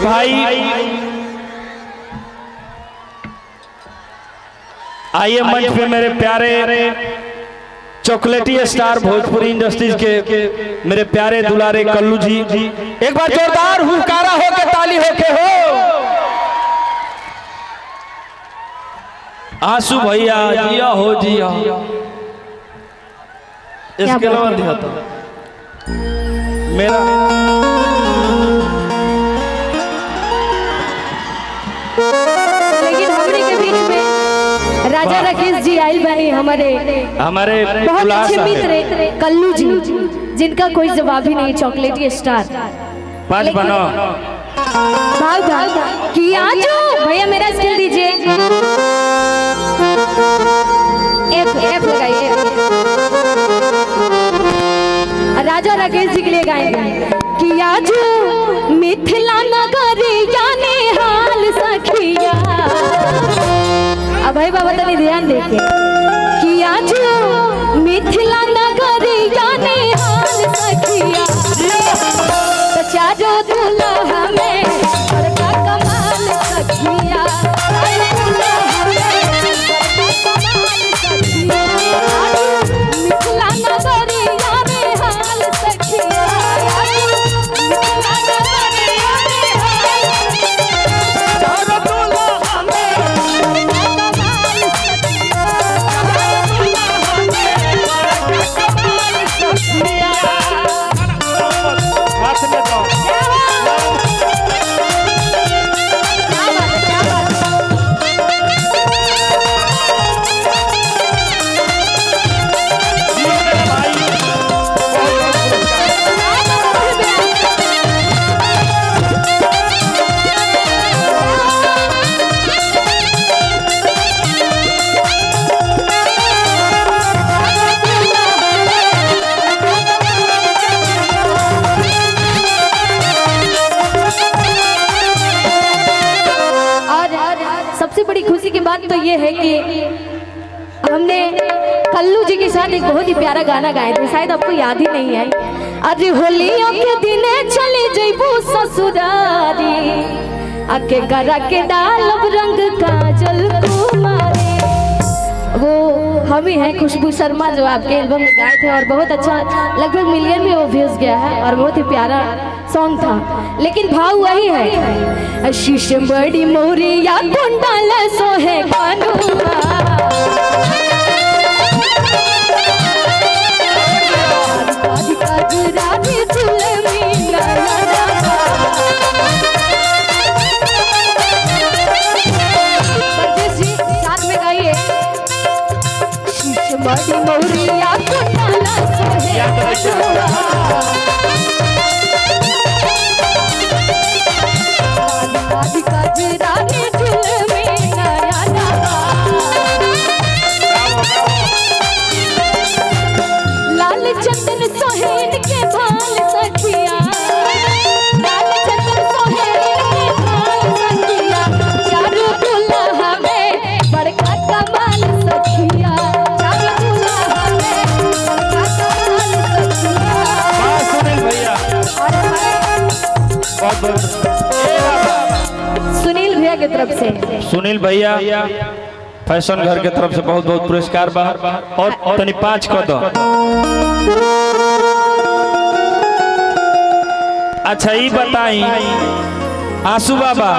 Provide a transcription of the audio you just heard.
भाई आइए मंच पे मेरे प्यारे चॉकलेटी स्टार भोजपुरी इंडस्ट्रीज के मेरे प्यारे दुलारे कल्लू जी, एक बार जोरदार हुकारा हो के ताली हो के हो। आंसू भैया जिया हो जिया, इसके अलावा दिया था मेरा लेकिन हमरे के बीच में राजा राकेश जी आई बनी, हमारे बहुत अच्छे मित्र कल्लू जी, जिनका कोई जवाब ही नहीं। चॉकलेटी स्टार पांच बनो भाग भाग कि आजो भैया मेरा स्किल दीजिए। एफ लगाइए। राजा राकेश जी के लिए गाएंगे कि आजो मिथिला नगरिया ने हाल सखिया। अब भाई बाबा तनी ध्यान देके कि आजो मिथिला नगरिया ने हाल सखिया, तो चारो दुल्हा में बड़का कमाल सखिया। सबसे बड़ी खुशी की बात तो ये है कि हमने कल्लू जी के साथ एक बहुत ही प्यारा गाना गाए थे, शायद आपको याद ही नहीं है। अरे होलियों के दिन चले जइबू ससुरारी, आके करा के डालब रंग काजल कुमारी। वो हम ही हैं खुशबू शर्मा, जो आपके एल्बम में गाए थे और बहुत अच्छा, लगभग मिलियन में वो व्यूज गया है और बहुत ही प्यारा सॉन्ग था। लेकिन भाव वही है, शीश बड़ी मोरिया कुंडल सोहे कानुआ, साथ में गाइए शीश बड़ी मोरिया कुंडल सोहे कानुआ, लाल चंदन सोहेन के भाल सखिया, लाल चंदन सोहेन के भाल सखिया, चारों दुल्हा में बड़का कमाल सखिया, चारों दुल्हा में बड़का कमाल सखिया। सुनील भैया बहुत सुनील भैया की तरफ से, सुनील भैया फैशन घर के तरफ से बहुत बहुत पुरस्कार बा और तनी 5 को दो। अच्छा ये बताई आंसू बाबा